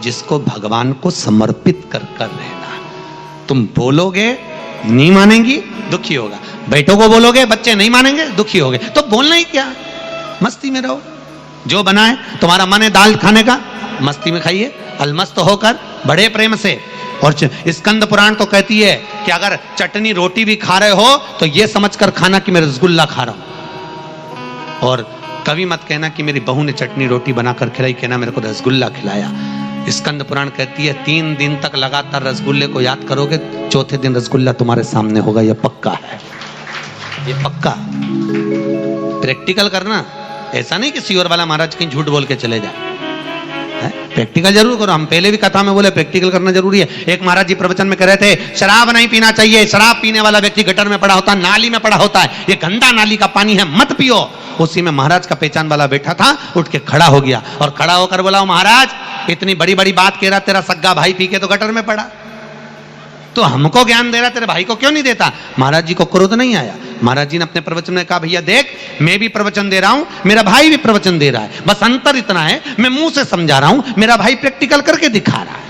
जिसको भगवान को समर्पित कर कर रहना। तुम बोलोगे नहीं मानेंगी, दुखी होगा। बेटों को बोलोगे बच्चे नहीं मानेंगे, दुखी होगे। तो बोलना ही क्या, मस्ती में रहो। जो बना है, तुम्हारा मन है दाल खाने का, मस्ती में खाइए, अलमस्त होकर बड़े प्रेम से। और स्कंद पुराण तो कहती है कि अगर चटनी रोटी भी खा रहे हो तो ये समझकर खाना कि मैं रसगुल्ला खा रहा हूं। और कभी मत कहना कि मेरी बहू ने चटनी रोटी बनाकर खिलाई, कहना मेरे को रसगुल्ला खिलाया। स्कंद पुराण कहती है 3 दिन तक लगातार रसगुल्ले को याद करोगे, चौथे दिन रसगुल्ला तुम्हारे सामने होगा। यह पक्का है, ये पक्का। प्रैक्टिकल करना, ऐसा नहीं कि सीवर वाला महाराज कहीं झूठ बोल के चले जाए। प्रैक्टिकल जरूर करो। हम पहले भी कथा में बोले प्रैक्टिकल करना जरूरी है। एक महाराज जी प्रवचन में कह रहे थे शराब नहीं पीना चाहिए, शराब पीने वाला व्यक्ति गटर में पड़ा होता है, नाली में पड़ा होता है, ये गंदा नाली का पानी है, मत पियो। उसी में महाराज का पहचान वाला बैठा था, उठ के खड़ा हो गया और खड़ा होकर बोला, महाराज इतनी बड़ी बड़ी बात कह रहा, तेरा सग्गा भाई पी के तो गटर में पड़ा, तो हमको ज्ञान दे रहा, तेरे भाई को क्यों नहीं देता? महाराज जी को क्रोध नहीं आया। महाराज जी ने अपने प्रवचन में कहा, भैया देख, मैं भी प्रवचन दे रहा हूं, मेरा भाई भी प्रवचन दे रहा है, बस अंतर इतना है मैं मुंह से समझा रहा हूं, मेरा भाई प्रैक्टिकल करके दिखा रहा है।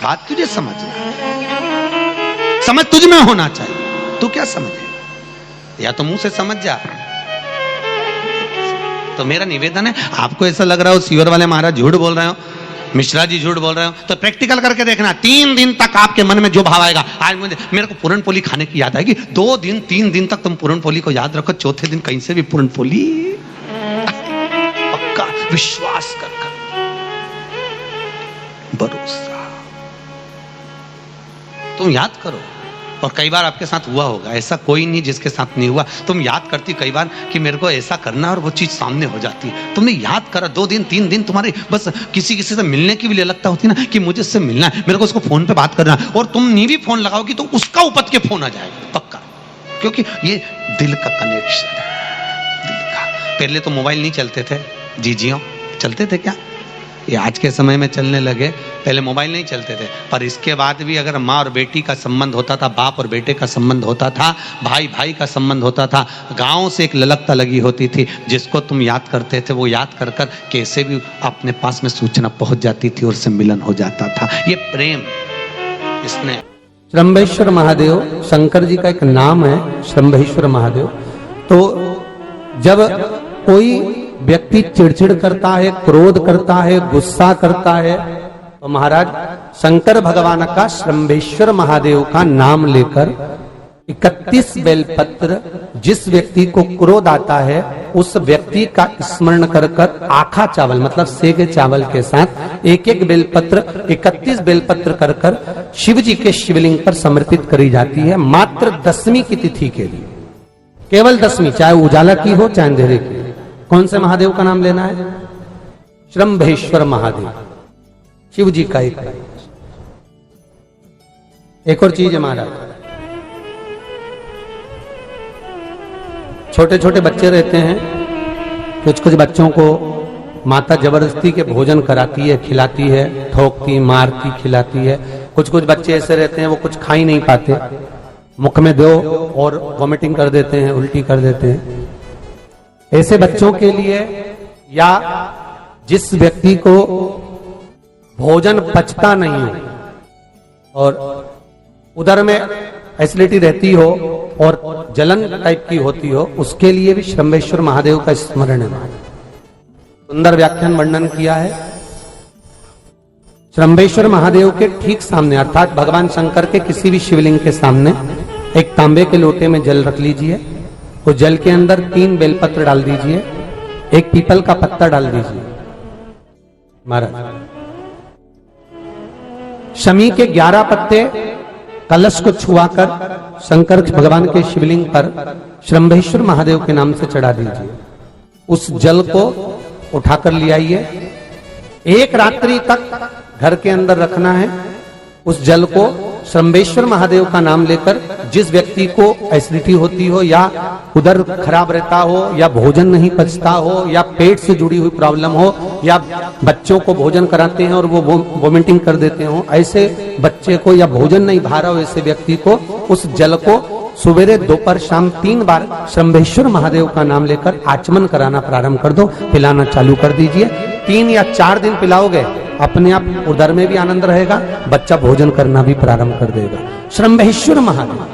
बात तुझे समझना, समझ तुझ में होना चाहिए। तू क्या समझे, या तो मुंह से समझ जा। तो मेरा निवेदन है, आपको ऐसा लग रहा हो सीवर वाले महाराज झूठ बोल रहे हो, मिश्रा जी झूठ बोल रहे हो, तो प्रैक्टिकल करके देखना। 3 दिन तक आपके मन में जो भाव आएगा, आज मेरे को पूरनपोली खाने की याद आएगी, 2 दिन 3 दिन तक तुम पूरनपोली को याद रखो, चौथे दिन कहीं से भी पूरनपोली, पक्का विश्वास कर भरोसा, तुम याद करो। और कई बार आपके साथ हुआ होगा, ऐसा कोई नहीं जिसके साथ नहीं हुआ। तुम याद करती कई बार कि मेरे को ऐसा करना, और वो चीज सामने हो जाती है। तुमने याद करा, 2 दिन 3 दिन तुम्हारे बस किसी किसी से मिलने की भी लगता होती ना कि मुझे इससे मिलना है, मेरे को उसको फोन पे बात करना, और तुम नहीं भी फोन लगाओगी तो उसका उपत के फोन आ जाएगा पक्का, क्योंकि ये दिल का कनेक्शन है, दिल का। पहले तो मोबाइल नहीं चलते थे, जीजियों चलते थे क्या? ये आज के समय में चलने लगे, पहले मोबाइल नहीं चलते थे। पर इसके बाद भी अगर माँ और बेटी का संबंध होता था, बाप और बेटे का संबंध होता था, भाई भाई का संबंध होता था, गांव से एक ललकता लगी होती थी, जिसको तुम याद करते थे, वो याद कर कर कैसे भी अपने पास में सूचना पहुंच जाती थी और उससे मिलन हो जाता था। ये प्रेम, इसने श्रंभेश्वर महादेव शंकर जी का एक नाम है, श्रंभेश्वर महादेव। तो जब कोई व्यक्ति चिड़चिड़ करता है, क्रोध करता है, गुस्सा करता है, तो महाराज शंकर भगवान का श्रंभेश्वर महादेव का नाम लेकर 31 बेलपत्र, जिस व्यक्ति को क्रोध आता है उस व्यक्ति का स्मरण कर कर आखा चावल मतलब सेगे चावल के साथ एक एक बेलपत्र 31 बेलपत्र कर कर शिव जी के शिवलिंग पर समर्पित करी जाती है, मात्र 10वीं की तिथि के लिए। केवल 10वीं, चाहे उजाला की हो चाहे अंधेरे की। कौन से महादेव का नाम लेना है? श्रंभेश्वर महादेव, शिव जी का एक और चीज है महाराज, छोटे छोटे बच्चे रहते हैं, कुछ कुछ बच्चों को माता जबरदस्ती के भोजन कराती है, खिलाती है, ठोकती, मारती, खिलाती है। कुछ कुछ बच्चे ऐसे रहते हैं वो कुछ खा ही नहीं पाते, मुख में दो और वॉमिटिंग कर देते हैं, उल्टी कर देते हैं। ऐसे बच्चों के लिए, या जिस व्यक्ति को भोजन पचता नहीं हो और उदर में एसिडिटी रहती हो और जलन टाइप की होती हो, उसके लिए भी श्रंभेश्वर महादेव का स्मरण है। सुंदर व्याख्यान वर्णन किया है। श्रंभेश्वर महादेव के ठीक सामने अर्थात भगवान शंकर के किसी भी शिवलिंग के सामने एक तांबे के लोटे में जल रख लीजिए, उस जल के अंदर 3 बेलपत्र डाल दीजिए, एक पीपल का पत्ता डाल दीजिए। महाराज शमी के 11 पत्ते कलश को छुआकर शंकर भगवान के शिवलिंग पर श्रंभेश्वर महादेव के नाम से चढ़ा दीजिए। उस जल को उठाकर ले आइए, 1 रात्रि तक घर के अंदर रखना है। उस जल को श्रंभेश्वर महादेव का नाम लेकर, जिस व्यक्ति को एसिडिटी होती हो या उदर खराब रहता हो या भोजन नहीं पचता हो या पेट से जुड़ी हुई प्रॉब्लम हो या बच्चों को भोजन कराते हैं और वो वोमिटिंग कर देते हो, ऐसे बच्चे को या भोजन नहीं भा रहा हो ऐसे व्यक्ति को उस जल को सुबेरे दोपहर शाम 3 बार श्रंभेश्वर महादेव का नाम लेकर आचमन कराना प्रारंभ कर दो, पिलाना चालू कर दीजिए। 3 या 4 दिन पिलाओगे अपने आप उदर में भी आनंद रहेगा, बच्चा भोजन करना भी प्रारंभ कर देगा। श्रम्भेश्वर महादेव